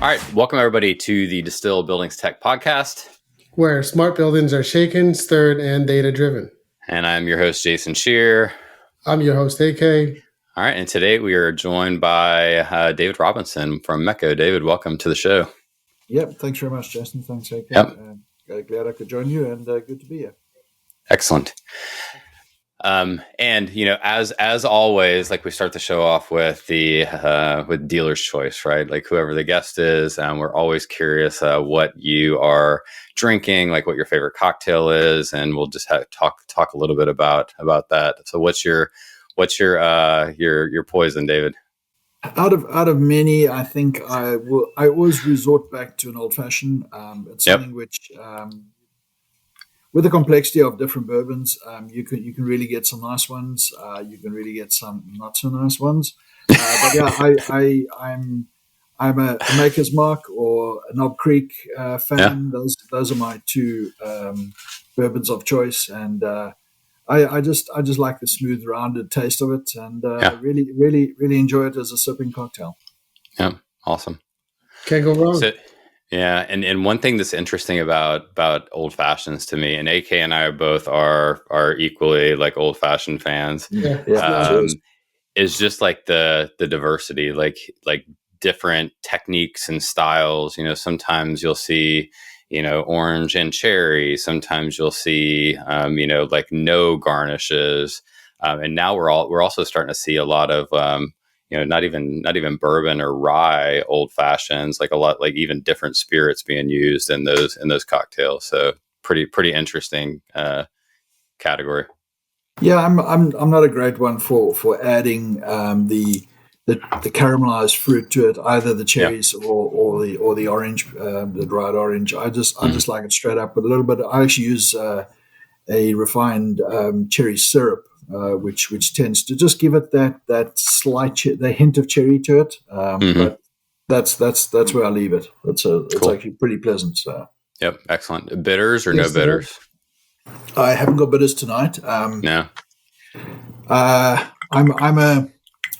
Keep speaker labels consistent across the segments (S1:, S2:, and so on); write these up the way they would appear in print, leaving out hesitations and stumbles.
S1: All right, welcome everybody to the Distilled Building Tech podcast,
S2: where smart buildings are shaken, stirred, and data-driven.
S1: And I'm your host, Jason Shearer.
S2: I'm your host, AK.
S1: All right, and today we are joined by David Robinson from Mecco. David, welcome to the show.
S3: Yep, thanks very much, Jason. Thanks, AK.
S1: Yep.
S3: Glad I could join you, and good to be here.
S1: Excellent. And as always, like we start the show off with with dealer's choice, right? Like whoever the guest is, we're always curious what you are drinking, like what your favorite cocktail is, and we'll just talk a little bit about that. So, what's your poison, David?
S3: Out of many, I think I always resort back to an old fashioned. It's something which. With the complexity of different bourbons, you can really get some nice ones. You can really get some not so nice ones. But yeah, I'm a Maker's Mark or a Knob Creek fan. Yeah. Those are my two bourbons of choice, and I just like the smooth, rounded taste of it, and really enjoy it as a sipping cocktail.
S1: Yeah, awesome.
S2: Can't go wrong.
S1: Yeah, and one thing that's interesting about old fashions to me, and AK and I are equally like old fashioned fans. Is just like the diversity, like different techniques and styles. Sometimes you'll see, orange and cherry. Sometimes you'll see, like no garnishes. And now we're also starting to see a lot of not even bourbon or rye old fashions, like a lot, like even different spirits being used in those cocktails. So pretty interesting category. Yeah,
S3: I'm not a great one for adding the caramelized fruit to it, either the cherries or the orange, the dried orange. I just like it straight up with a little bit. I actually use a refined cherry syrup. Which tends to just give it that slight the hint of cherry to it, but that's where I leave it. It's cool. Actually pretty pleasant. So.
S1: Yep, excellent. Bitters or no bitters?
S3: I haven't got bitters tonight.
S1: No.
S3: I'm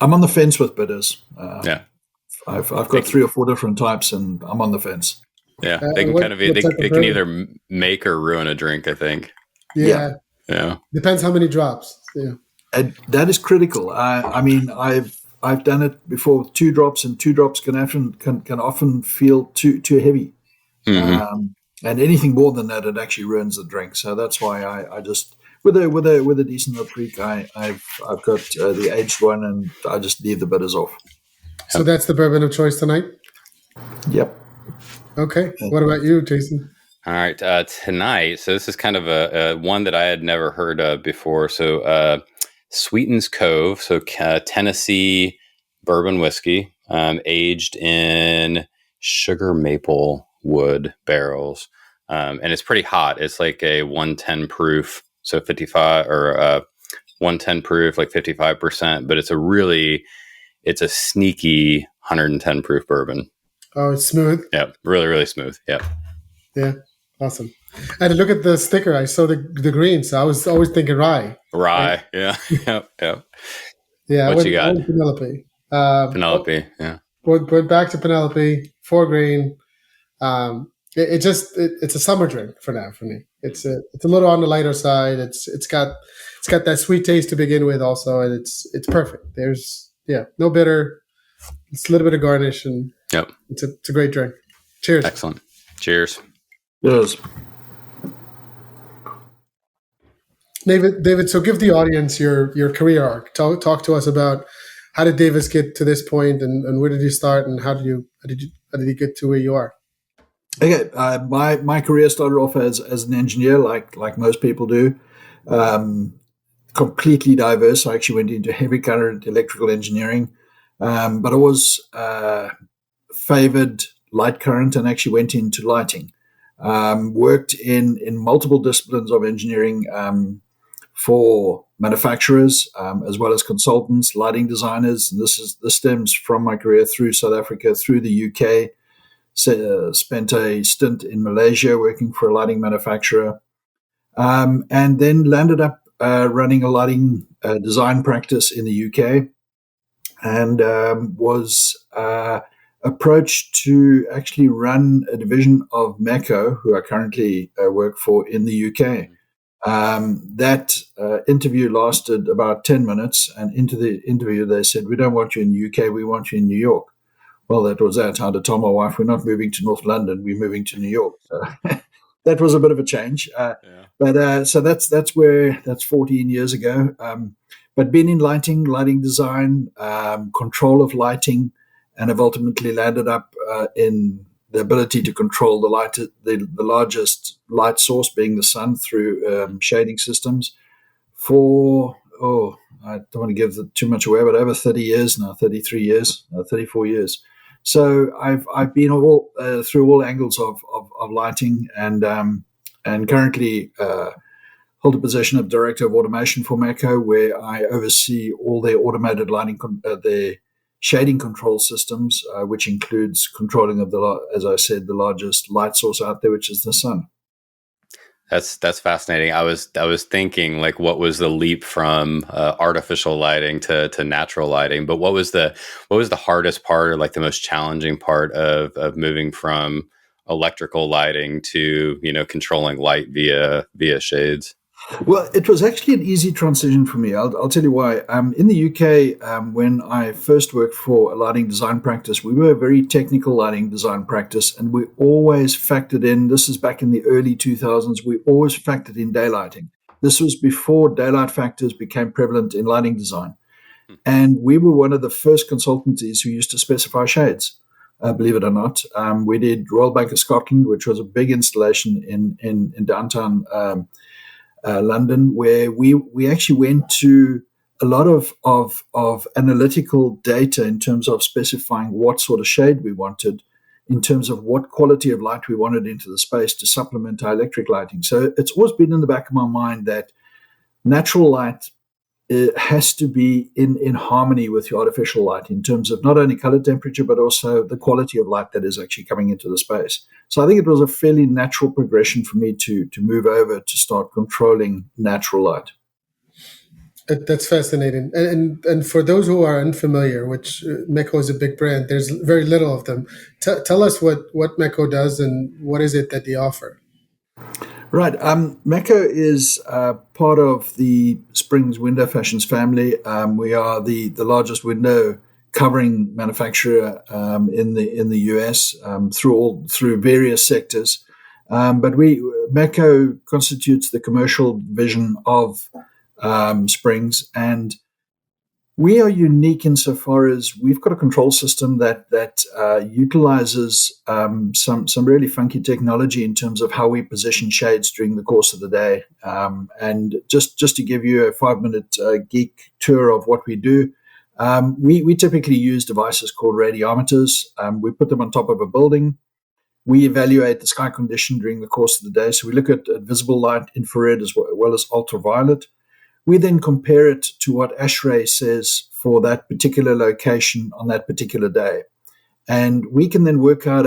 S3: on the fence with bitters. I've got 3 or 4 different types, and I'm on the fence.
S1: Yeah, they can they can either make or ruin a drink, I think.
S2: Yeah.
S1: Yeah.
S2: Depends how many drops. Yeah.
S3: And that is critical. I mean, I've done it before with 2 drops, and 2 drops can often feel too heavy. Mm-hmm. And anything more than that, it actually ruins the drink. So that's why I just with a decent Knob Creek, I've got the aged one, and I just leave the bitters off.
S2: So that's the bourbon of choice tonight.
S3: Yep.
S2: Okay. What about you, Jason?
S1: All right, tonight. So this is kind of a one that I had never heard of before. So Sweetens Cove, so Tennessee bourbon whiskey, aged in sugar maple wood barrels, and it's pretty hot. It's like a 110 proof, so 55 or 110 proof, like 55%. But it's a sneaky 110 proof bourbon.
S2: Oh, it's smooth.
S1: Yeah, really smooth. Yeah.
S2: Yeah. Awesome. I had to look at the sticker. I saw the green, so I was always thinking rye.
S1: Rye, yeah. Yep.
S2: Yeah.
S1: What you got?
S2: Penelope.
S1: Penelope, yeah.
S2: Went back to Penelope Four Grain. It's a summer drink for now for me. It's a little on the lighter side. It's got that sweet taste to begin with also, and it's perfect. There's no bitter. It's a little bit of garnish, and it's a great drink. Cheers.
S1: Excellent. Cheers.
S3: Yes.
S2: David, so give the audience your career arc. Talk to us about how did Davis get to this point, and where did you start, and how did you get to where you are?
S3: Okay, my career started off as an engineer, like most people do. Completely diverse. I actually went into heavy current electrical engineering, but I was favored light current and actually went into lighting. Worked in multiple disciplines of engineering for manufacturers as well as consultants, lighting designers. And this stems from my career through South Africa, through the UK. Spent a stint in Malaysia working for a lighting manufacturer, and then landed up running a lighting design practice in the UK, and was approached to actually run a division of Mecco, who I currently work for in the UK. That interview lasted about 10 minutes, and into the interview they said, "We don't want you in the UK, we want you in New York." Well, that was that. I had to tell my wife, "We're not moving to North London, we're moving to New York." So that was a bit of a change. But so that's 14 years ago. But been in lighting design, control of lighting, and have ultimately landed up in the ability to control the largest light source being the sun through shading systems for, I don't want to give too much away, but over 30 years now, 33 years, 34 years. So I've been through all angles of lighting, and currently hold a position of director of automation for Mecco, where I oversee all their automated lighting, their shading control systems, which includes controlling of as I said, the largest light source out there, which is the sun.
S1: That's fascinating. I was thinking, like, what was the leap from artificial lighting to natural lighting? But what was the hardest part, or like the most challenging part of moving from electrical lighting to controlling light via shades?
S3: Well, it was actually an easy transition for me. I'll tell you why. In the UK, when I first worked for a lighting design practice, we were a very technical lighting design practice, and we always factored in, this is back in the early 2000s, we always factored in daylighting. This was before daylight factors became prevalent in lighting design. And we were one of the first consultancies who used to specify shades. Believe it or not, we did Royal Bank of Scotland, which was a big installation in downtown London, where we actually went to a lot of analytical data in terms of specifying what sort of shade we wanted, in terms of what quality of light we wanted into the space to supplement our electric lighting. So it's always been in the back of my mind that natural light has to be in harmony with your artificial light in terms of not only color temperature, but also the quality of light that is actually coming into the space. So I think it was a fairly natural progression for me to move over to start controlling natural light.
S2: That's fascinating. And for those who are unfamiliar, which Mecco is a big brand, there's very little of them. Tell us what Mecco does and what is it that they offer.
S3: Right. Mecco is part of the Springs Window Fashions family. We are the largest window covering manufacturer in the US through various sectors. But Mecco constitutes the commercial division of Springs, and we are unique insofar as we've got a control system that utilizes some really funky technology in terms of how we position shades during the course of the day. And just to give you a 5-minute geek tour of what we do, we typically use devices called radiometers. We put them on top of a building. We evaluate the sky condition during the course of the day. So we look at visible light, infrared, as well as ultraviolet. We then compare it to what ASHRAE says for that particular location on that particular day. And we can then work out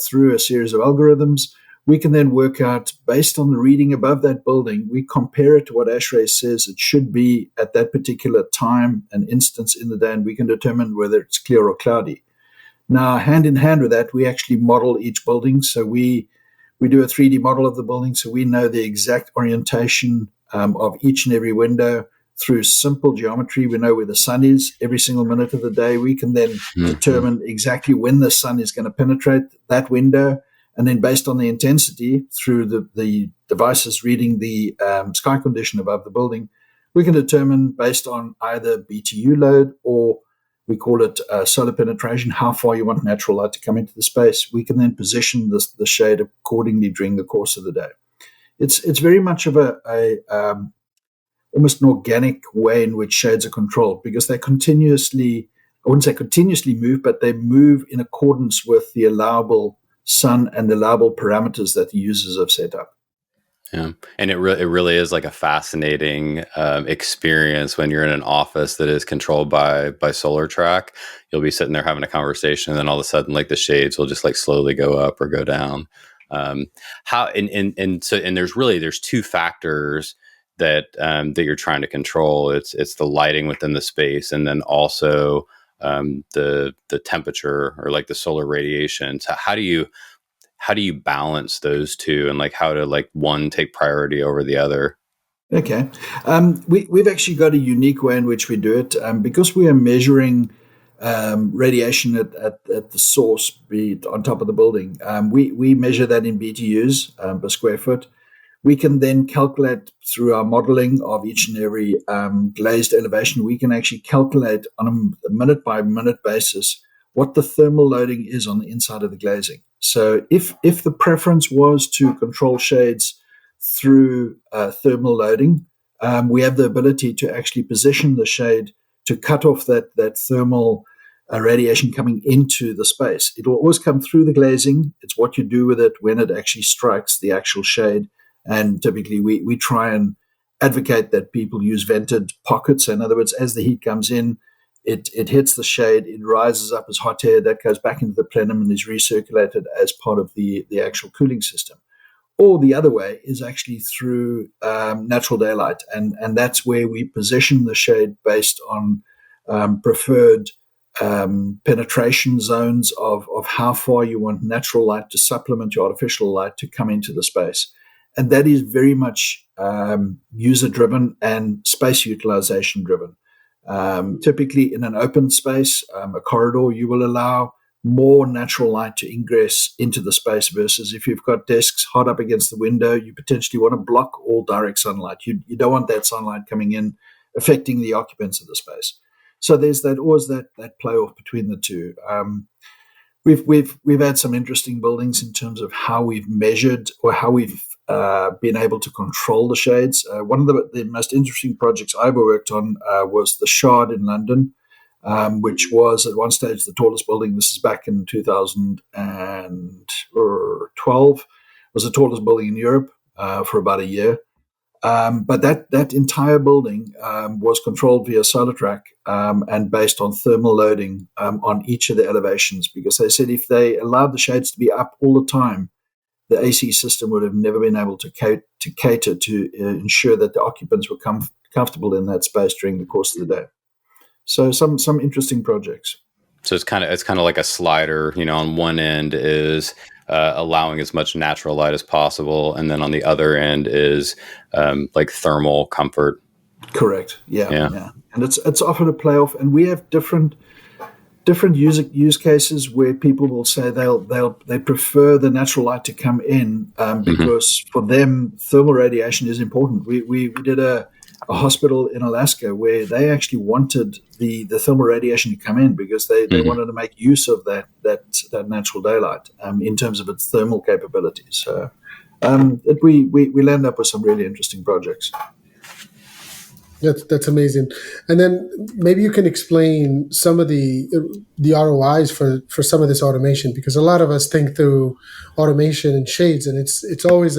S3: through a series of algorithms, we can then work out, based on the reading above that building, we compare it to what ASHRAE says it should be at that particular time and instance in the day, and we can determine whether it's clear or cloudy. Now, hand in hand with that, we actually model each building. So we do a 3D model of the building, so we know the exact orientation of each and every window through simple geometry. We know where the sun is every single minute of the day. We can then determine exactly when the sun is going to penetrate that window. And then based on the intensity through the devices reading the sky condition above the building, we can determine based on either BTU load, or we call it solar penetration, how far you want natural light to come into the space. We can then position the shade accordingly during the course of the day. It's very much of a almost an organic way in which shades are controlled, because they continuously, I wouldn't say continuously move, but they move in accordance with the allowable sun and the allowable parameters that the users have set up.
S1: Yeah, and it really is like a fascinating experience when you're in an office that is controlled by SolarTrac. You'll be sitting there having a conversation, and then all of a sudden, like, the shades will just like slowly go up or go down. So there's two factors that you're trying to control. It's the lighting within the space, and then also the temperature or like the solar radiation. So how do you balance those two, and like how to like one take priority over the other?
S3: Okay. We've actually got a unique way in which we do it, because we are measuring radiation at the source, be it on top of the building. We measure that in BTUs per square foot. We can then calculate through our modeling of each and every glazed elevation, we can actually calculate on a minute-by-minute basis what the thermal loading is on the inside of the glazing. So if the preference was to control shades through thermal loading, we have the ability to actually position the shade to cut off that thermal radiation coming into the space. It will always come through the glazing. It's what you do with it when it actually strikes the actual shade. And typically we try and advocate that people use vented pockets. In other words, as the heat comes in, it hits the shade, it rises up as hot air, that goes back into the plenum and is recirculated as part of the actual cooling system. Or the other way is actually through natural daylight. And that's where we position the shade based on preferred penetration zones of how far you want natural light to supplement your artificial light to come into the space. And that is very much user-driven and space utilization-driven. Typically, in an open space, a corridor, you will allow more natural light to ingress into the space versus if you've got desks hot up against the window, you potentially want to block all direct sunlight. You don't want that sunlight coming in, affecting the occupants of the space. So there's always that play off between the two. We've had some interesting buildings in terms of how we've measured or how we've been able to control the shades. One of the most interesting projects I ever worked on was the Shard in London, which was at one stage the tallest building. This is back in 2012. Was the tallest building in Europe for about a year. But that entire building was controlled via SolarTrac and based on thermal loading on each of the elevations, because they said if they allowed the shades to be up all the time, the AC system would have never been able to cater to ensure that the occupants were comfortable in that space during the course of the day. So some interesting projects.
S1: So it's kind of like a slider. On one end is allowing as much natural light as possible, and then on the other end is like thermal comfort.
S3: Correct. Yeah. And it's often a playoff, and we have different use cases where people will say they prefer the natural light to come in because for them thermal radiation is important. We did a hospital in Alaska where they actually wanted the thermal radiation to come in because they wanted to make use of that natural daylight in terms of its thermal capabilities. So we land up with some really interesting projects.
S2: That's amazing. And then maybe you can explain some of the ROIs for some of this automation, because a lot of us think through automation and shades, and it's always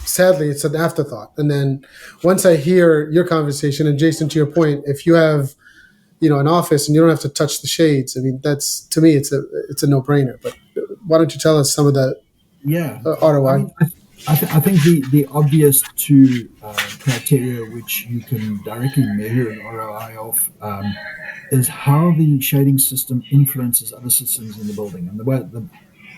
S2: sadly it's an afterthought. And then once I hear your conversation, and Jason, to your point, if you have an office and you don't have to touch the shades, I mean, that's, to me, it's a no-brainer. But why don't you tell us some of the ROI?
S3: I think the obvious two criteria which you can directly measure an ROI of is how the shading system influences other systems in the building. And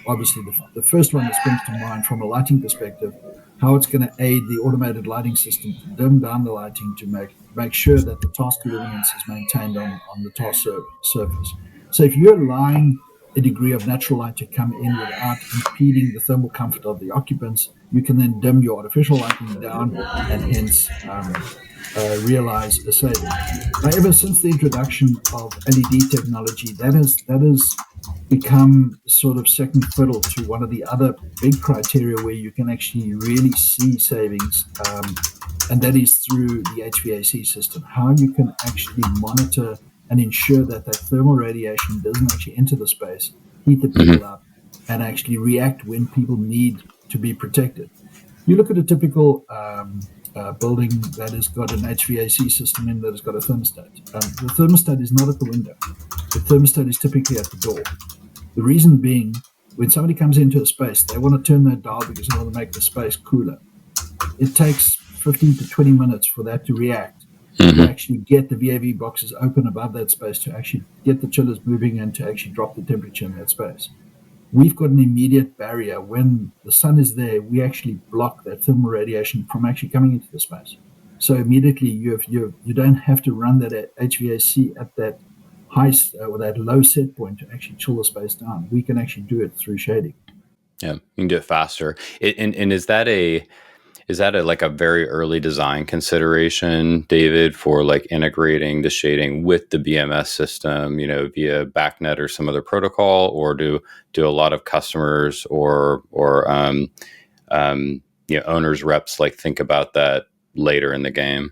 S3: obviously the first one that springs to mind from a lighting perspective, how it's going to aid the automated lighting system to dim down the lighting to make sure that the task luminance is maintained on the task surface. So if you're allowing a degree of natural light to come in without impeding the thermal comfort of the occupants, you can then dim your artificial lighting down and hence realize a saving. However, since the introduction of LED technology, that has become sort of second fiddle to one of the other big criteria where you can actually really see savings, and that is through the HVAC system. How you can actually monitor and ensure that thermal radiation doesn't actually enter the space, heat the people up, and actually react when people need to be protected. You look at a typical building that has got an HVAC system in that has got a thermostat. The thermostat is not at the window. The thermostat is typically at the door. The reason being, when somebody comes into a space, they want to turn that dial because they want to make the space cooler. It takes 15 to 20 minutes for that to react. to actually get the VAV boxes open above that space, to actually get the chillers moving and to actually drop the temperature in that space. We've got an immediate barrier. When the sun is there, we actually block that thermal radiation from actually coming into the space. So immediately you don't have to run that HVAC at that high or that low set point to actually chill the space down. We can actually do it through shading.
S1: Yeah, you can do it faster. And is that like a very early design consideration, David, for like integrating the shading with the BMS system, via BACnet or some other protocol, or do a lot of customers or owners, reps like think about that later in the game?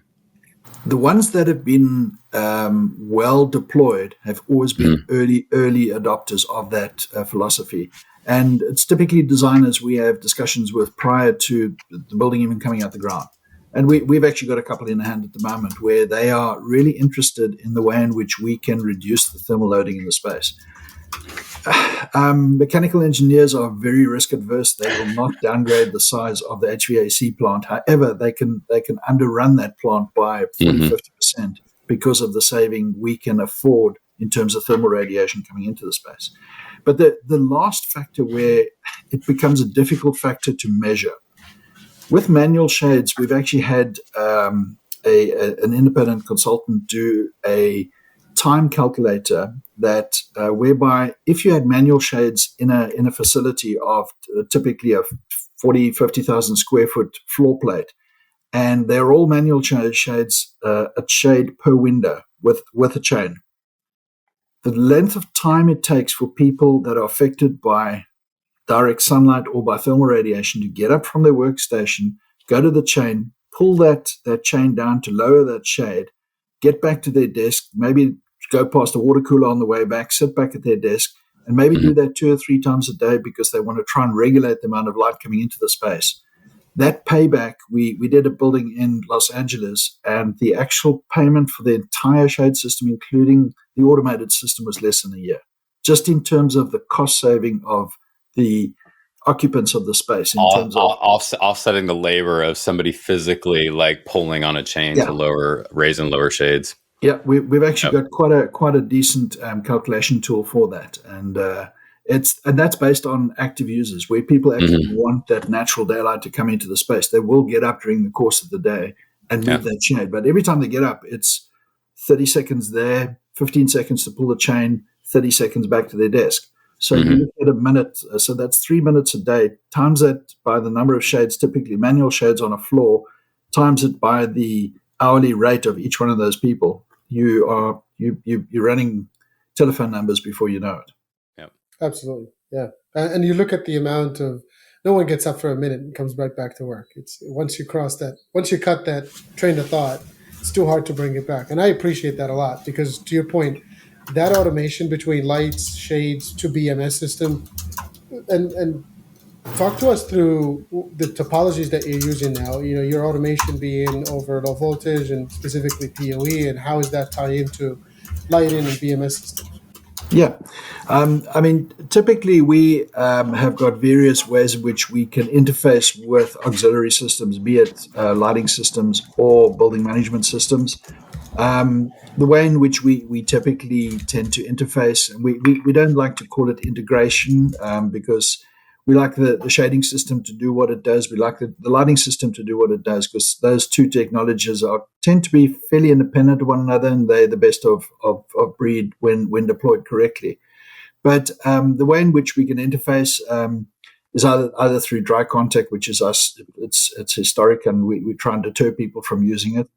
S3: The ones that have been well deployed have always been early adopters of that philosophy. And it's typically designers we have discussions with prior to the building even coming out the ground. And we've actually got a couple in hand at the moment where they are really interested in the way in which we can reduce the thermal loading in the space. Mechanical engineers are very risk adverse. They will not downgrade the size of the HVAC plant. However, they can underrun that plant by 40-50% because of the saving we can afford in terms of thermal radiation coming into the space. But the last factor where it becomes a difficult factor to measure, with manual shades, we've actually had an independent consultant do a time calculator that whereby if you had manual shades in a facility of typically a 50,000 square foot floor plate, and they're all manual shades, a shade per window with a chain, the length of time it takes for people that are affected by direct sunlight or by thermal radiation to get up from their workstation, go to the chain, pull that chain down to lower that shade, get back to their desk, maybe go past a water cooler on the way back, sit back at their desk, and maybe do that 2 or 3 times a day because they want to try and regulate the amount of light coming into the space. That payback, we did a building in Los Angeles, and the actual payment for the entire shade system, including the automated system, was less than a year, just in terms of the cost saving of the occupants of the space, in terms of
S1: offsetting the labor of somebody physically like pulling on a chain to raise and lower shades.
S3: Yeah, we've actually got quite a decent calculation tool for that, and that's based on active users where people actually want that natural daylight to come into the space. They will get up during the course of the day and move that shade, but every time they get up, it's 30 seconds there, 15 seconds to pull the chain, 30 seconds back to their desk. So you look at a minute, so that's 3 minutes a day, times that by the number of shades, typically manual shades on a floor, times it by the hourly rate of each one of those people. You're running telephone numbers before you know it.
S1: Yeah,
S2: absolutely. Yeah, and you look at the amount of, no one gets up for a minute and comes right back to work. It's once you cut that train of thought, it's too hard to bring it back. And I appreciate that a lot because, to your point, that automation between lights, shades to BMS system, and talk to us through the topologies that you're using now. Your automation being over low voltage and specifically PoE, and how does that tie into lighting and BMS systems?
S3: Yeah. Typically we have got various ways in which we can interface with auxiliary systems, be it lighting systems or building management systems. The way in which we typically tend to interface, and we don't like to call it integration because we like the shading system to do what it does. We like the lighting system to do what it does because those two technologies tend to be fairly independent of one another, and they're the best of breed when deployed correctly. But the way in which we can interface is either through dry contact, which is us. It's historic, and we try and deter people from using it.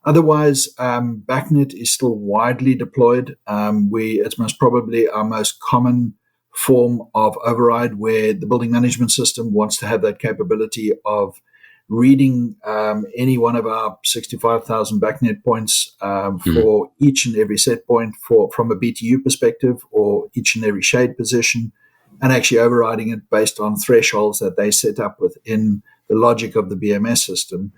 S3: Otherwise, BACnet is still widely deployed. It's most probably our most common form of override, where the building management system wants to have that capability of reading any one of our 65,000 BACnet points for each and every set point from a BTU perspective, or each and every shade position, and actually overriding it based on thresholds that they set up within the logic of the BMS system.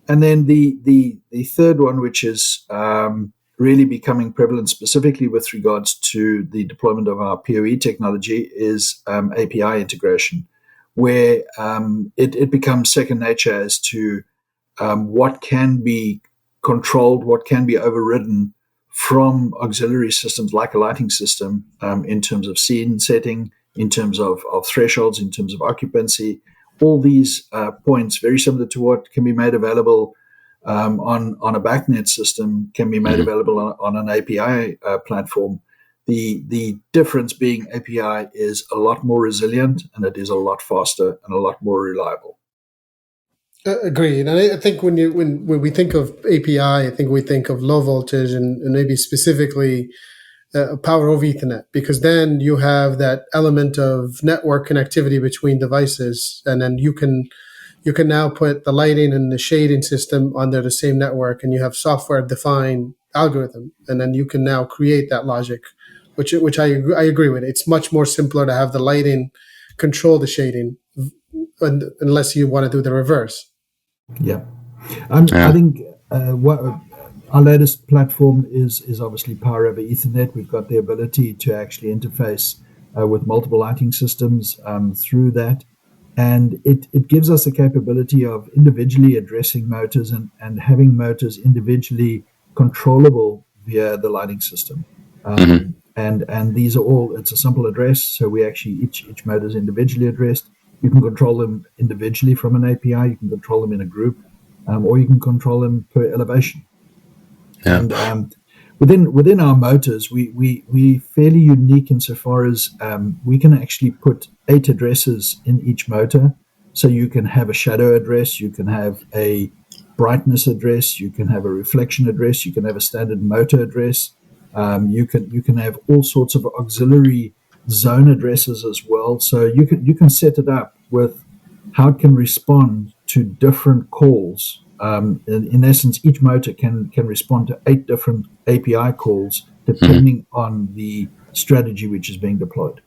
S3: And then the third one, which is really becoming prevalent specifically with regards to the deployment of our PoE technology, is API integration, where it becomes second nature as to what can be controlled, what can be overridden from auxiliary systems like a lighting system, in terms of scene setting, in terms of thresholds, in terms of occupancy. All these points, very similar to what can be made available on a BACnet system, can be made available on an API platform. The difference being API is a lot more resilient, and it is a lot faster and a lot more reliable.
S2: Agreed. And I think when we think of API, I think we think of low voltage and maybe specifically power over Ethernet, because then you have that element of network connectivity between devices, and then you can now put the lighting and the shading system under the same network, and you have software defined algorithm, and then you can now create that logic, which I agree with. It's much more simpler to have the lighting control the shading, unless you want to do the reverse.
S3: Yeah. I think what our latest platform is obviously Power over Ethernet. We've got the ability to actually interface with multiple lighting systems through that. And it gives us the capability of individually addressing motors and having motors individually controllable via the lighting system. And these are all, it's a simple address. So we actually, each motor is individually addressed. You can control them individually from an API. You can control them in a group, or you can control them per elevation. Yeah. And within our motors, we fairly unique insofar as we can actually put 8 addresses in each motor. So you can have a shadow address, you can have a brightness address, you can have a reflection address, you can have a standard motor address. You can have all sorts of auxiliary zone addresses as well. So you can set it up with how it can respond to different calls. In essence, each motor can respond to 8 different API calls depending on the strategy which is being deployed.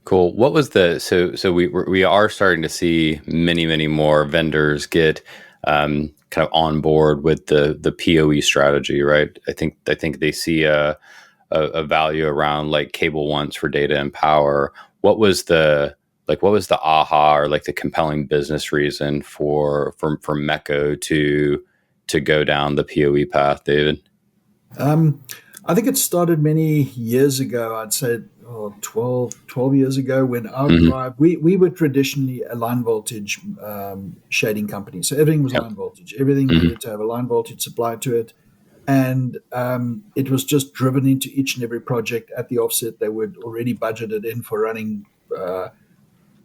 S1: Cool. What was so we are starting to see many more vendors get kind of on board with the PoE strategy, right? I think they see a value around like cable once for data and power. What was the aha or like the compelling business reason for Mecco to go down the PoE path, David?
S3: I think it started many years ago. I'd say 12 years ago, when our drive, we were traditionally a line voltage shading company. So everything was line voltage. Everything needed to have a line voltage supplied to it. And it was just driven into each and every project at the offset. They would already budgeted in for running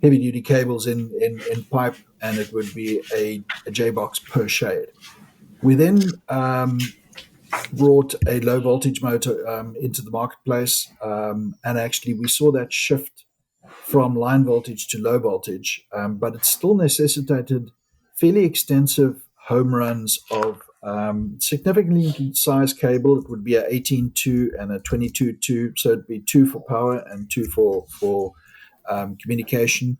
S3: heavy-duty cables in pipe, and it would be a J-box per shade. We then brought a low-voltage motor into the marketplace, and actually we saw that shift from line voltage to low voltage, but it still necessitated fairly extensive home runs of significantly sized cable. It would be an 18-2 and a 22-2, so it'd be 2 for power and 2 for communication.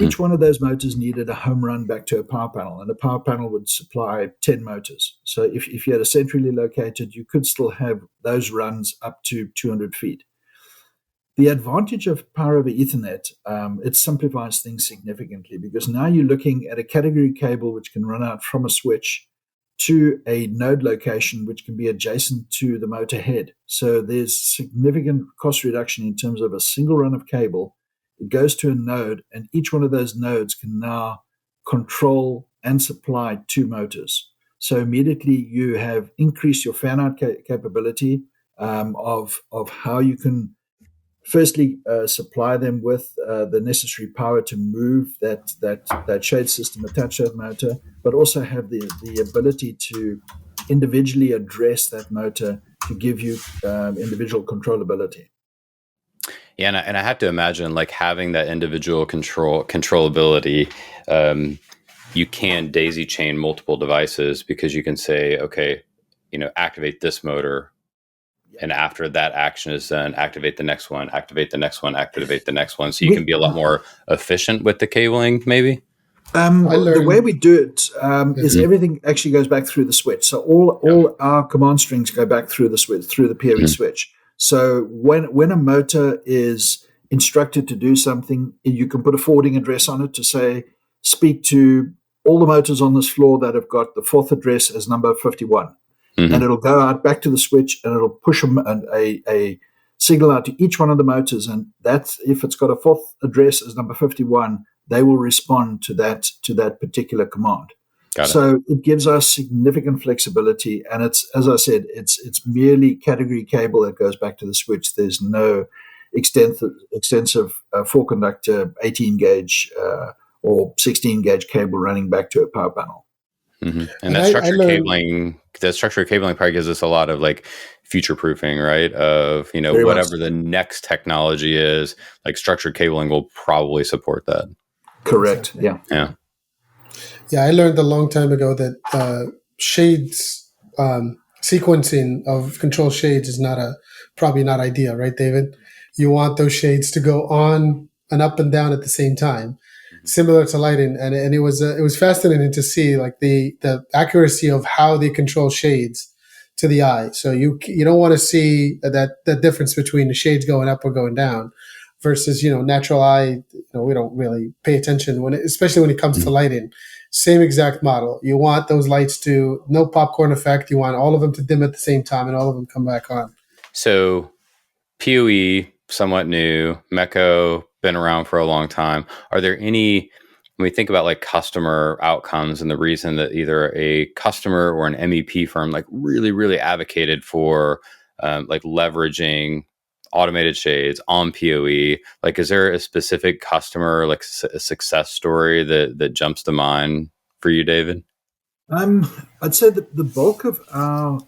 S3: Each one of those motors needed a home run back to a power panel, and a power panel would supply 10 motors. So if you had a centrally located, you could still have those runs up to 200 feet. The advantage of Power over Ethernet, it simplifies things significantly, because now you're looking at a category cable which can run out from a switch to a node location which can be adjacent to the motor head. So there's significant cost reduction in terms of a single run of cable. It goes to a node, and each one of those nodes can now control and supply 2 motors. So immediately you have increased your fan-out capability of how you can firstly supply them with the necessary power to move that shade system attached to that motor, but also have the ability to individually address that motor to give you individual controllability.
S1: Yeah, and I have to imagine, like, having that individual controllability, you can daisy chain multiple devices, because you can say, okay, activate this motor, and after that action is done, activate the next one, activate the next one, activate the next one. So you can be a lot more efficient with the cabling, maybe?
S3: The way we do it is everything actually goes back through the switch. So all our command strings go back through the switch, through the PoE switch. So when a motor is instructed to do something, you can put a forwarding address on it to say, speak to all the motors on this floor that have got the fourth address as number 51. And it'll go out back to the switch, and it'll push a signal out to each one of the motors. And that's, if it's got a fourth address as number 51, they will respond to that particular command. So it gives us significant flexibility. And it's, as I said, it's merely category cable that goes back to the switch. There's no extensive 4-conductor 18 gauge or 16 gauge cable running back to a power panel.
S1: And that structured cabling probably gives us a lot of like future proofing, right? Of, whatever the next technology is, like structured cabling will probably support that.
S3: Correct. Yeah.
S2: I learned a long time ago that shades sequencing of control shades is probably not ideal, right, David? You want those shades to go on and up and down at the same time, similar to lighting, and it was fascinating to see like the accuracy of how they control shades to the eye. So you don't want to see that difference between the shades going up or going down versus natural eye. We don't really pay attention especially when it comes to lighting. Same exact model. You want those lights to no popcorn effect. You want all of them to dim at the same time and all of them come back on.
S1: So PoE, somewhat new. Mecco, been around for a long time. Are there any, when we think about like customer outcomes and the reason that either a customer or an MEP firm like really, really advocated for like leveraging automated shades on PoE, like is there a specific customer, like a success story that jumps to mind for you, David?
S3: I'd say that the bulk of our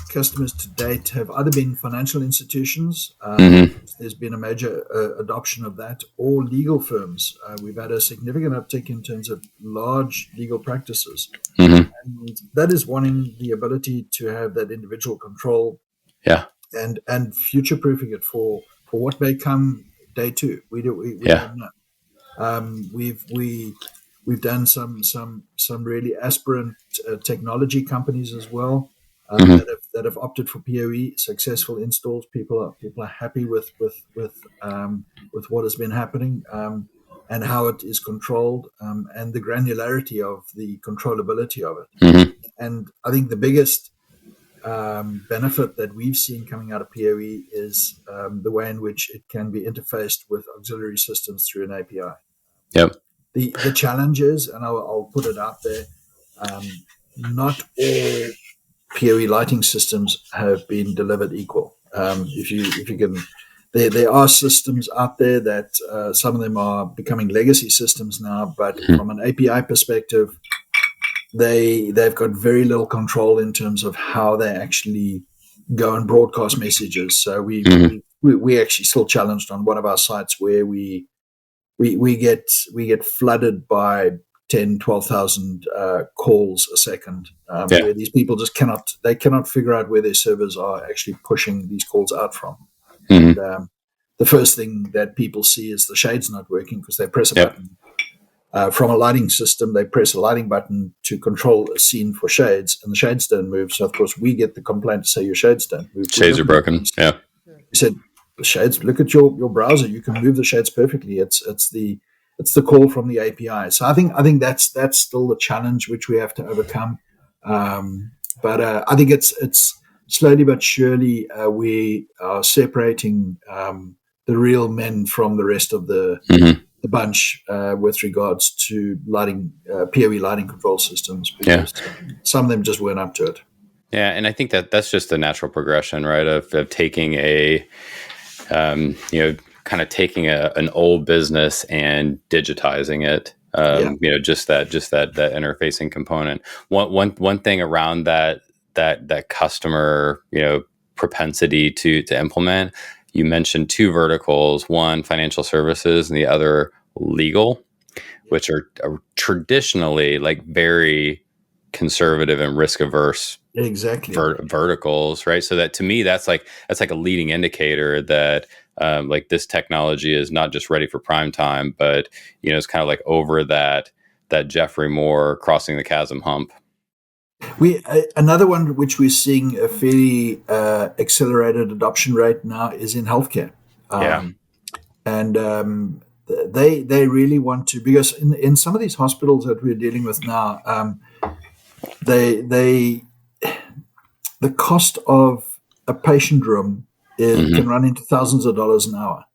S3: customers to date have either been financial institutions. There's been a major adoption of that, or legal firms. We've had a significant uptick in terms of large legal practices. And that is wanting the ability to have that individual control. And future-proofing it for what may come day two. We don't know. We've done some really aspirant technology companies as well that have opted for PoE. Successful installs. People are happy with what has been happening and how it is controlled and the granularity of the controllability of it. And I think the biggest benefit that we've seen coming out of PoE is the way in which it can be interfaced with auxiliary systems through an API. The challenge is, and I'll put it out there, not all PoE lighting systems have been delivered equal. If you can, there are systems out there that some of them are becoming legacy systems now, but from an API perspective, they've got very little control in terms of how they actually go and broadcast messages. So we actually still challenged on one of our sites where we get flooded by 10, 12,000 calls a second, where these people just cannot figure out where their servers are actually pushing these calls out from. And the first thing that people see is the shade's not working because they press a button. From a lighting system, they press a lighting button to control a scene for shades, and the shades don't move. So, of course, we get the complaint to say your shades don't move.
S1: Shades are broken. Yeah.
S3: We said, the shades, look at your browser. You can move the shades perfectly. It's the call from the API. So I think that's still the challenge which we have to overcome. But I think it's slowly but surely we are separating the real men from the rest of the bunch with regards to lighting, PoE lighting control systems, because some of them just weren't up to it.
S1: Yeah, and I think that's just a natural progression, right? Of taking a, kind of taking an old business and digitizing it. Just that interfacing component. One thing around that customer, propensity to implement. You mentioned two verticals, one financial services and the other legal, which are traditionally like very conservative and risk averse verticals, right? So that to me, that's like a leading indicator that like this technology is not just ready for prime time, but it's kind of like over that Jeffrey Moore crossing the chasm hump.
S3: Another one which we're seeing a fairly accelerated adoption rate now is in healthcare. And they really want to, because in some of these hospitals that we're dealing with now, the cost of a patient room can run into thousands of dollars an hour.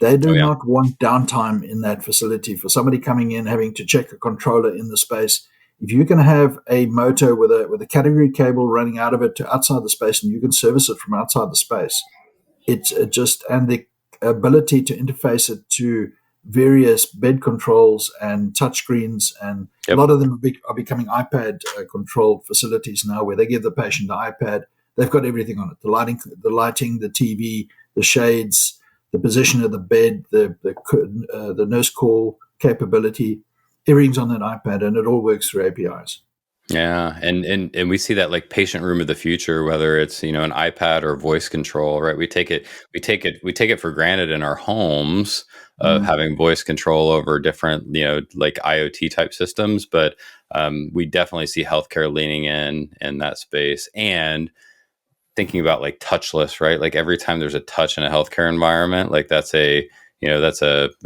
S3: They do not want downtime in that facility for somebody coming in having to check a controller in the space. If you can have a motor with a category cable running out of it to outside the space, and you can service it from outside the space, it's just, and the ability to interface it to various bed controls and touchscreens, and a lot of them are becoming iPad controlled facilities now, where they give the patient the iPad. They've got everything on it: the lighting, the TV, the shades, the position of the bed, the nurse call capability. Everything's on that iPad, and it all works through APIs.
S1: Yeah, and we see that like patient room of the future, whether it's an iPad or voice control, right? We take it for granted in our homes of having voice control over different like IoT type systems, but we definitely see healthcare leaning in that space and thinking about like touchless, right? Like every time there's a touch in a healthcare environment, like that's a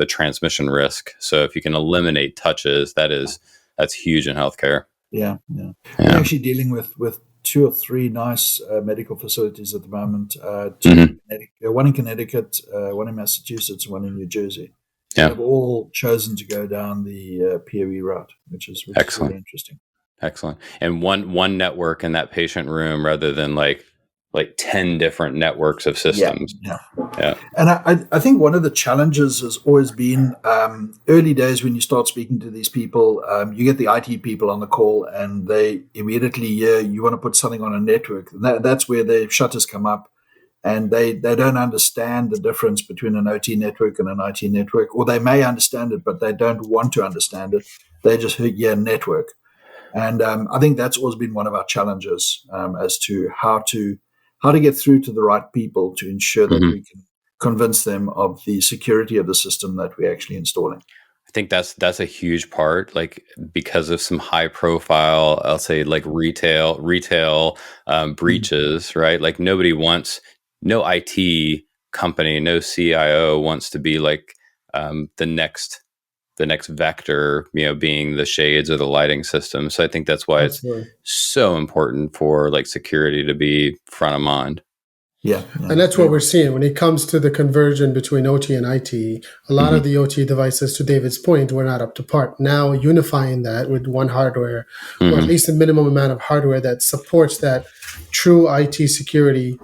S1: transmission risk. So if you can eliminate touches, that's huge in healthcare.
S3: Yeah. We're actually dealing with 2 or 3 nice medical facilities at the moment. One in Connecticut, one in Massachusetts, one in New Jersey. So they've all chosen to go down the PoE route, which is really interesting.
S1: Excellent. And one network in that patient room rather than like 10 different networks of systems.
S3: Yeah. And I think one of the challenges has always been early days when you start speaking to these people, you get the IT people on the call and they immediately, you want to put something on a network. That's where the shutters come up, and they don't understand the difference between an OT network and an IT network, or they may understand it, but they don't want to understand it. They just hear network. And I think that's always been one of our challenges as to how to get through to the right people to ensure that we can convince them of the security of the system that we're actually installing.
S1: I think that's a huge part, like because of some high profile, I'll say like retail breaches, right? Like no IT company, no CIO wants to be like the next vector, being the shades or the lighting system. So I think that's why it's so important for like security to be front of mind.
S2: Yeah. And that's what we're seeing when it comes to the conversion between OT and IT. A lot of the OT devices, to David's point, were not up to par. Now unifying that with one hardware, or at least a minimum amount of hardware that supports that true IT security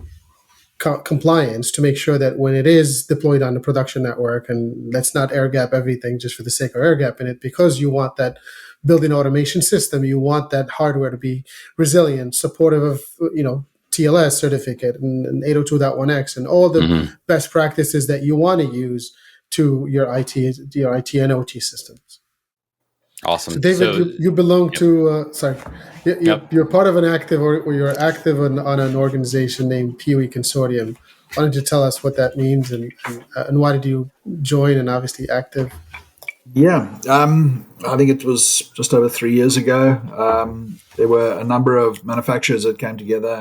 S2: compliance, to make sure that when it is deployed on the production network, and let's not air gap everything just for the sake of air gapping it, because you want that building automation system, you want that hardware to be resilient, supportive of TLS certificate and 802.1x and all the best practices that you want to use to your IT and OT systems.
S1: Awesome.
S2: So David, you belong to, you're part of an active, or you're active on an organization named PEE Consortium. Why don't you tell us what that means and why did you join, and obviously active?
S3: Yeah, I think it was just over 3 years ago. There were a number of manufacturers that came together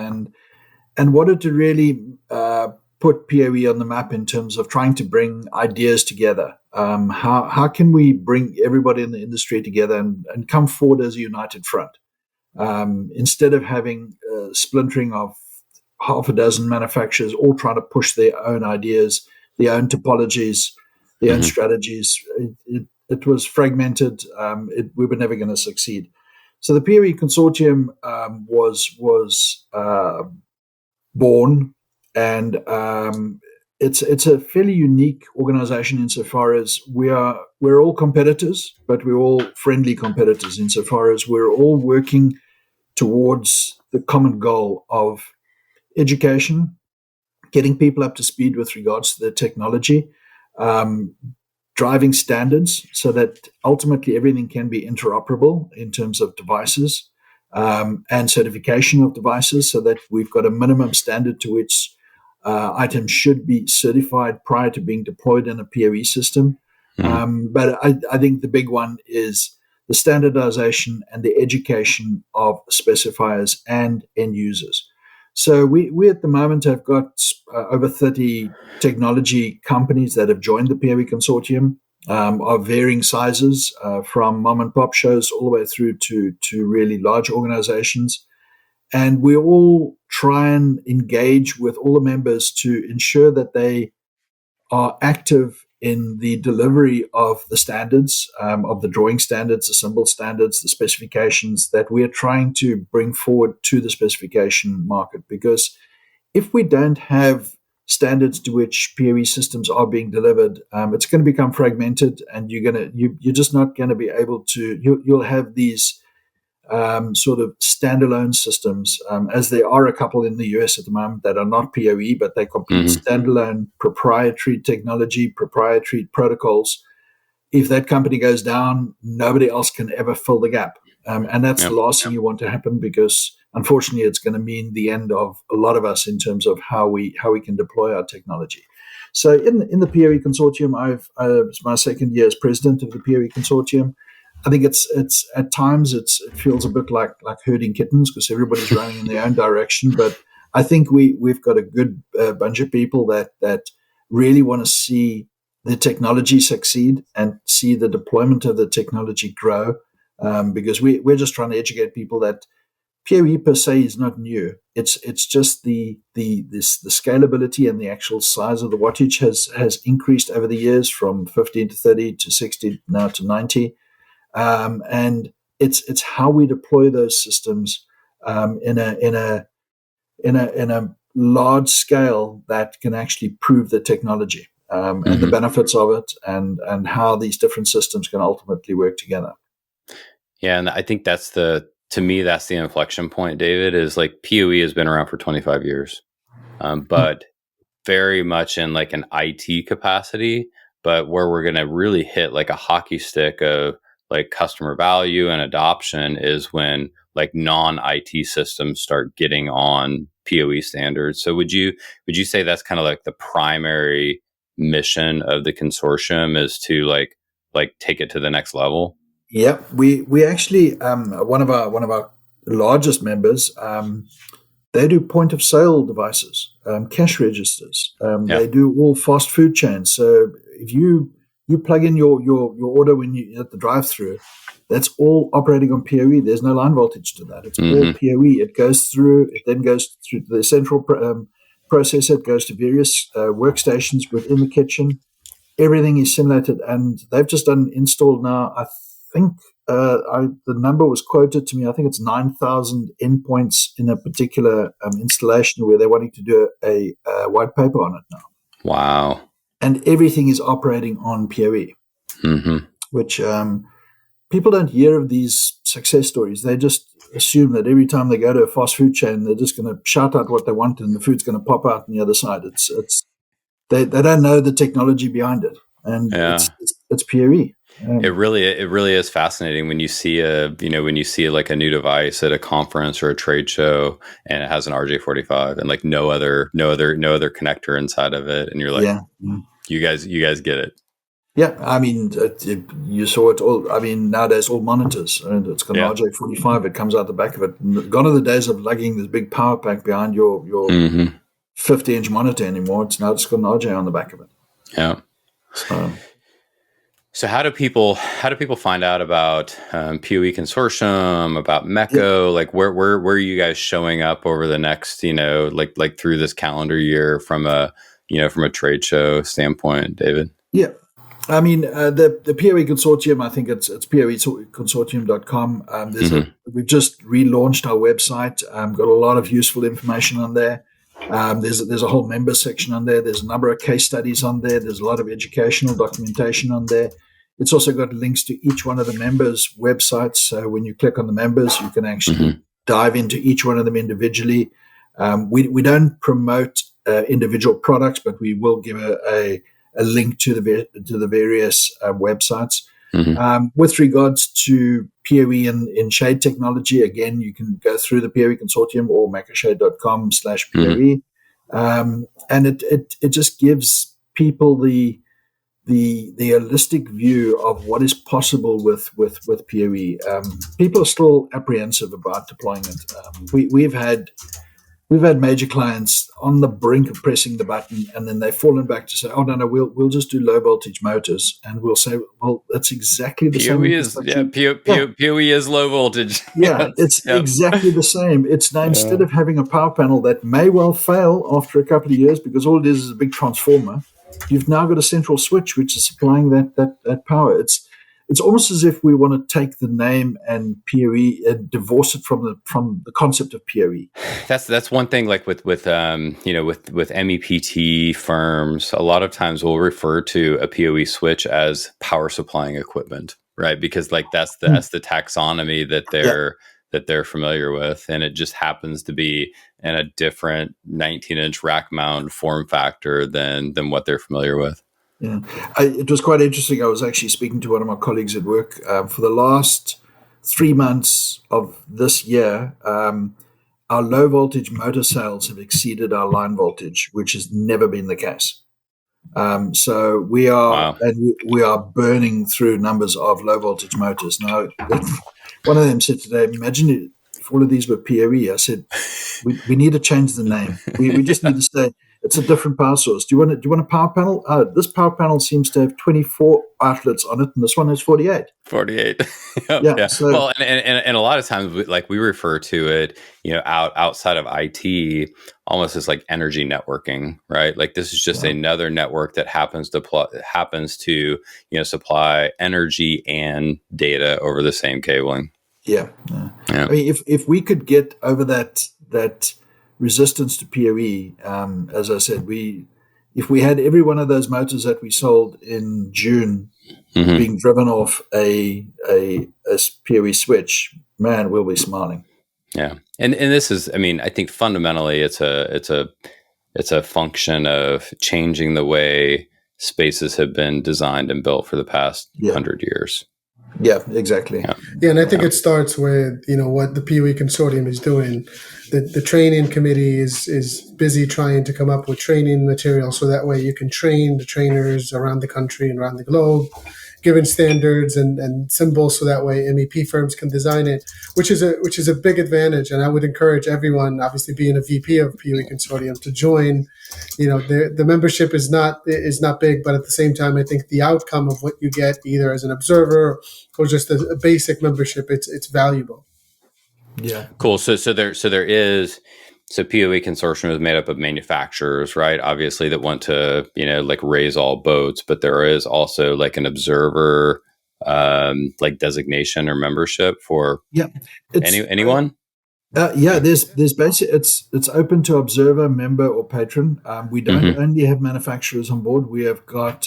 S3: and wanted to really put PoE on the map in terms of trying to bring ideas together. How can we bring everybody in the industry together and come forward as a united front? Instead of having splintering of half a dozen manufacturers all trying to push their own ideas, their own topologies, their own strategies, it was fragmented. We were never going to succeed. So the PEE Consortium was born, and it's a fairly unique organization insofar as we're all competitors, but we're all friendly competitors insofar as we're all working towards the common goal of education, getting people up to speed with regards to the technology, driving standards so that ultimately everything can be interoperable in terms of devices, and certification of devices, so that we've got a minimum standard to which items should be certified prior to being deployed in a PoE system. But I think the big one is the standardization and the education of specifiers and end users. So we at the moment have got over 30 technology companies that have joined the PoE Consortium. of varying sizes, from mom and pop shows all the way through to really large organizations. And we all try and engage with all the members to ensure that they are active in the delivery of the standards, of the drawing standards, the symbol standards, the specifications that we are trying to bring forward to the specification market. Because if we don't have standards to which PoE systems are being delivered, it's going to become fragmented, and you're just not going to be able to. You'll have these sort of standalone systems, as there are a couple in the US at the moment that are not PoE, but they complete standalone proprietary technology, proprietary protocols. If that company goes down, nobody else can ever fill the gap. And that's the last thing you want to happen, because unfortunately it's going to mean the end of a lot of us in terms of how we can deploy our technology. So in the PoE Consortium, it's my second year as president of the PoE Consortium. I think it's at times it feels a bit like herding kittens, because everybody's running in their own direction. But I think we've got a good bunch of people that really want to see the technology succeed and see the deployment of the technology grow, because we're just trying to educate people that PoE per se is not new. It's just the scalability and the actual size of the wattage has increased over the years from 15 to 30 to 60 now to 90. And it's how we deploy those systems in a large scale that can actually prove the technology and the benefits of it, and how these different systems can ultimately work together.
S1: Yeah, and I think to me that's the inflection point, David. Is like PoE has been around for 25 years, but very much in like an IT capacity. But where we're going to really hit like a hockey stick of like customer value and adoption is when like non-IT systems start getting on PoE standards. So would you say that's kind of like the primary mission of the consortium, is to like take it to the next level?
S3: Yeah, we actually one of our largest members, they do point of sale devices, cash registers. They do all fast food chains. So if you plug in your order when you at the drive-through, that's all operating on PoE. There's no line voltage to that. It's all PoE. It then goes through the central processor. It goes to various workstations within the kitchen. Everything is simulated, and they've just done installed now. I think the number was quoted to me. I think it's 9,000 endpoints in a particular installation where they're wanting to do a white paper on it now.
S1: Wow.
S3: And everything is operating on PoE, which people don't hear of these success stories. They just assume that every time they go to a fast food chain, they're just going to shout out what they want and the food's going to pop out on the other side. They don't know the technology behind it, and it's PoE.
S1: It really is fascinating when you see like a new device at a conference or a trade show and it has an RJ45 and like no other connector inside of it, and you're like, you guys get it.
S3: Yeah, I mean, you saw it all. I mean, nowadays all monitors, and it's got an RJ45. It comes out the back of it. Gone are the days of lugging this big power pack behind your 50-inch monitor anymore. It's now just got an RJ on the back of it.
S1: Yeah. So how do people find out about PoE Consortium, about Mecco? Yeah. Like where are you guys showing up over the next, like through this calendar year from a trade show standpoint, David?
S3: Yeah. I mean, the PoE Consortium, I think it's PoEconsortium.com. We've just relaunched our website. Got a lot of useful information on there. There's a whole member section on there. There's a number of case studies on there. There's a lot of educational documentation on there. It's also got links to each one of the members' websites. So when you click on the members, you can actually dive into each one of them individually. We don't promote individual products, but we will give a link to the various websites. With regards to PoE in shade technology, again, you can go through the PoE Consortium or meccoshade.com/PoE. And it just gives people the holistic view of what is possible with PoE. People are still apprehensive about deploying it. We've had we've had major clients on the brink of pressing the button, and then they've fallen back to say, "Oh no, we'll just do low voltage motors," and we'll say, "Well, that's exactly the same infrastructure."
S1: PoE is low voltage.
S3: Yeah, it's exactly the same. It's now instead of having a power panel that may well fail after a couple of years because all it is a big transformer, you've now got a central switch which is supplying that power. It's almost as if we want to take the name and PoE and divorce it from the concept of PoE.
S1: That's one thing. Like with MEPT firms, a lot of times we'll refer to a PoE switch as power supplying equipment, right? Because like that's the taxonomy that they're familiar with, and it just happens to be in a different 19-inch rack mount form factor than what they're familiar with.
S3: Yeah, it was quite interesting. I was actually speaking to one of my colleagues at work for the last 3 months of this year. Our low voltage motor sales have exceeded our line voltage, which has never been the case. So we are we are burning through numbers of low voltage motors. Now, one of them said today, "Imagine if all of these were PoE." I said, "We need to change the name. We just need to say." It's a different power source. Do you want a power panel? This power panel seems to have 24 outlets on it, and this one has 48.
S1: 48.
S3: Yeah. So,
S1: well, and a lot of times, we refer to it, outside of IT, almost as like energy networking, right? Like this is just another network that happens to supply energy and data over the same cabling.
S3: Yeah. I mean, if we could get over that resistance to PoE, as I said, if we had every one of those motors that we sold in June being driven off a PoE switch, man, we'll be smiling.
S1: Yeah, and this is, I mean, I think fundamentally it's a function of changing the way spaces have been designed and built for the past 100 years.
S3: Yeah, exactly.
S2: Yeah, and I think it starts with what the PEE Consortium is doing. The training committee is busy trying to come up with training material so that way you can train the trainers around the country and around the globe, given standards and symbols, so that way MEP firms can design it, which is a big advantage. And I would encourage everyone, obviously being a VP of PEE Consortium, to join. The membership is not big, but at the same time, I think the outcome of what you get, either as an observer or just a basic membership, it's valuable.
S3: Yeah,
S1: cool. So PoE Consortium is made up of manufacturers, right? Obviously, that want to raise all boats, but there is also like an observer designation or membership for anyone.
S3: There's basically it's open to observer, member, or patron. We don't only have manufacturers on board. We have got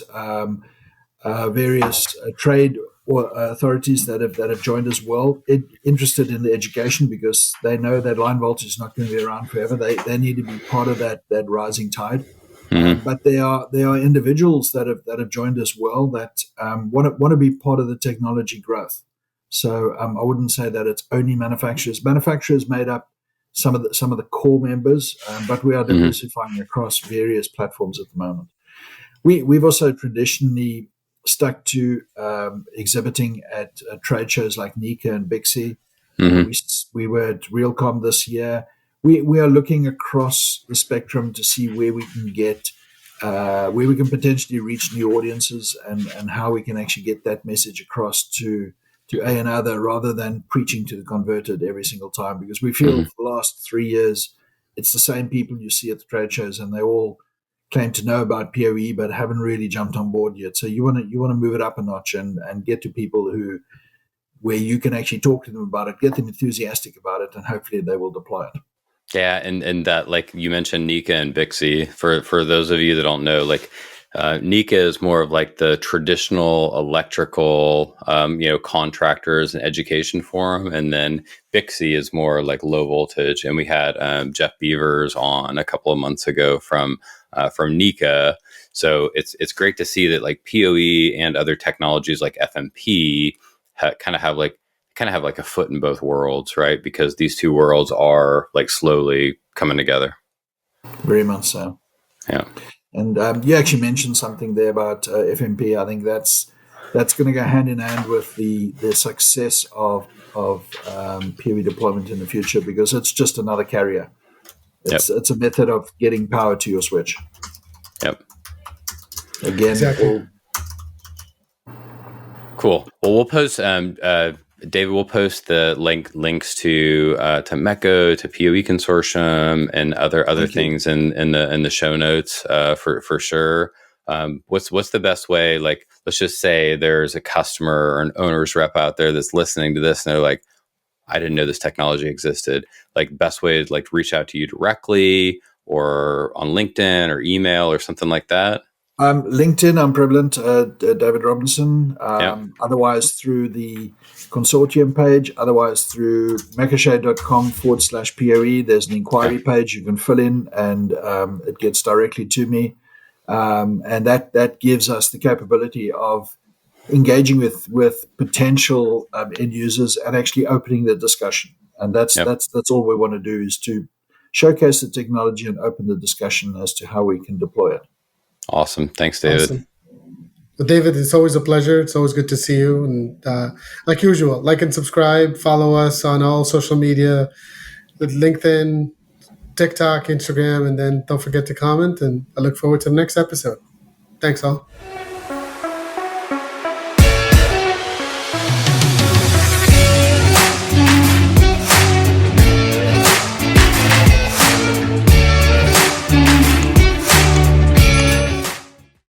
S3: various trade or authorities that have joined as well, interested in the education, because they know that line voltage is not going to be around forever. They need to be part of that rising tide. But there are individuals that have joined as well that want to be part of the technology growth. So I wouldn't say that it's only manufacturers. Manufacturers made up some of the core members, but we are diversifying across various platforms at the moment. We've also traditionally stuck to exhibiting at trade shows like NECA and BIXI. We were at Realcomm this year. We are looking across the spectrum to see where we can get, where we can potentially reach new audiences and how we can actually get that message across to A and other, rather than preaching to the converted every single time, because we feel for the last 3 years it's the same people you see at the trade shows, and they all claim to know about PoE but haven't really jumped on board yet. So you want to move it up a notch and get to people where you can actually talk to them about it, get them enthusiastic about it, and hopefully they will deploy it.
S1: Yeah, and that, like you mentioned, NECA and BIXI. For those of you that don't know, NECA is more of like the traditional electrical, contractors and education forum, and then BIXI is more like low voltage. And we had Jeff Beavers on a couple of months ago from NECA. So it's great to see that like PoE and other technologies like FMP kind of have like a foot in both worlds, right? Because these two worlds are like slowly coming together.
S3: Very much so.
S1: Yeah. And
S3: you actually mentioned something there about FMP. I think that's going to go hand in hand with the success of PoE deployment in the future, because it's just another carrier. It's a method of getting power to your switch.
S1: Yep.
S3: Again,
S2: exactly.
S1: Cool. Well, we'll post. David, we'll post the links to Mecco, to PoE Consortium, and other things in the show notes for sure. What's the best way? Like, let's just say there's a customer or an owner's rep out there that's listening to this, and they're like, I didn't know this technology existed. Like, best way to like reach out to you directly, or on LinkedIn or email or something like that.
S3: LinkedIn, I'm prevalent, David Robinson. Otherwise, through the consortium page. Otherwise, through mecco.com/PoE. There's an inquiry page you can fill in, and it gets directly to me. And that gives us the capability of engaging with potential end users and actually opening the discussion. And that's all we want to do, is to showcase the technology and open the discussion as to how we can deploy it.
S1: Awesome. Thanks, David.
S2: Awesome. Well, David, it's always a pleasure. It's always good to see you. And like usual, like and subscribe, follow us on all social media, LinkedIn, TikTok, Instagram, and then don't forget to comment. And I look forward to the next episode. Thanks all.